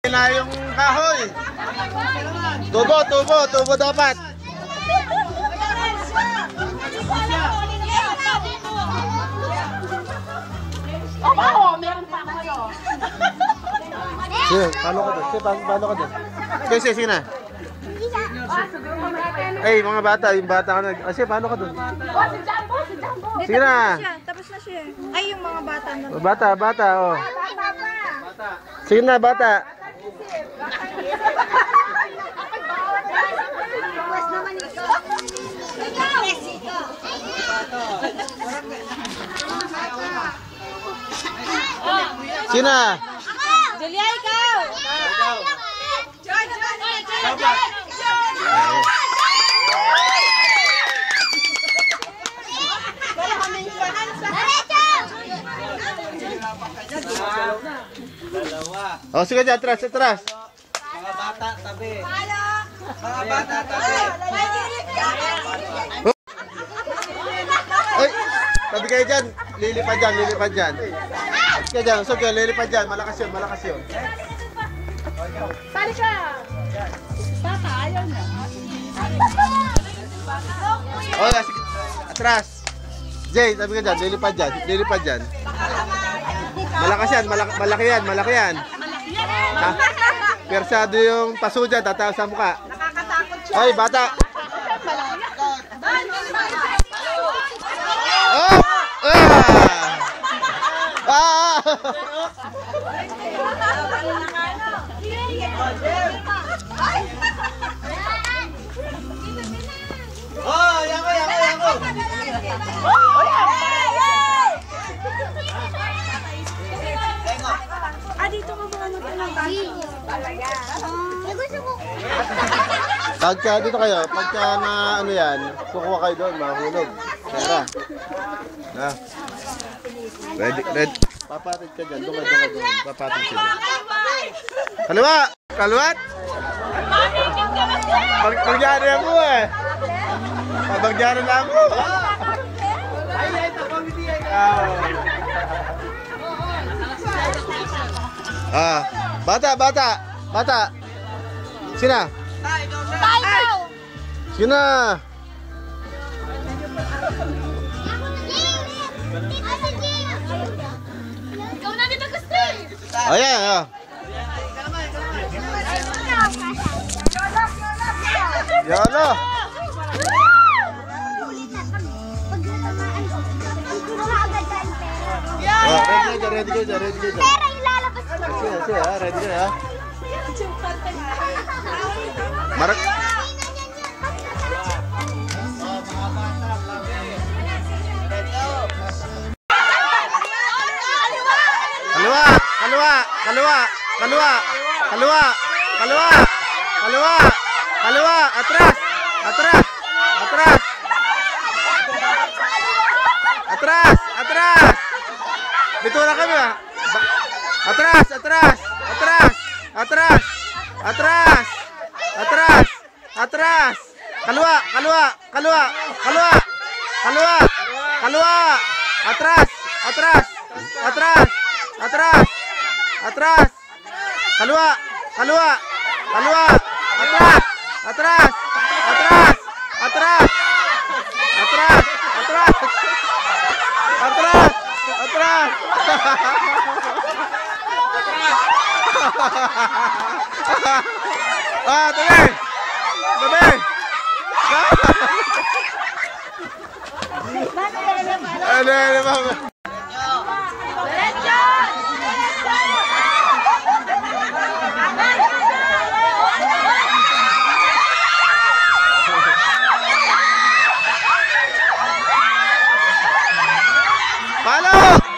Na yung kahoy. Tubo dapat. Oh, meron pa kayo. Sige, paano ka doon? Sige, paano ka doon? Sige na. Ay, mga bata, yung bata ka na. Sige, paano ka doon? Si Jumbo. Sige na. Tapos na siya. Ay, yung mga bata na. Bata, oh. Sige na, bata. Sina? Julia, ikaw! Oh, sige dyan, atras. Mga bata, tabi. Mga bata, tabi. Ay, tabi kayo dyan. Lilipad dyan. Sige dyan, lilipad dyan. Malakas yun. Sali ka. Bata, ayaw niya. Oh, sige. Atras. Jay, tabi ka dyan. Lilipad dyan. Malakas yan. Malaki yan. Ha? Persado yung paso dyan. Tataas sa mukha. Nakakatakot siya. Ay, bata. Oh! Oh, yako. Dito ka ba ano talaga? Gusto ko. Pagka dito kayo, pagka na ano yan, kukuha kayo doon, mahulog. Tara. Na. Ready. Papatid ka dyan. Doon. Papatid ka dyan. Kaliwat! Pagyari ako eh. Pagyari na ako. Bata. Sina? Tayo! Sina? Ikaw na dito gusto eh. Ayan. Yolo. Ready ka dyan. Pera ilalabas ko. Sige, ready ka ha. Marak. Kaliwa. Atras. Bitura kami ah. Atras. Kaliwa. Atras. Kaliwa. Atras. Tabi. Palo!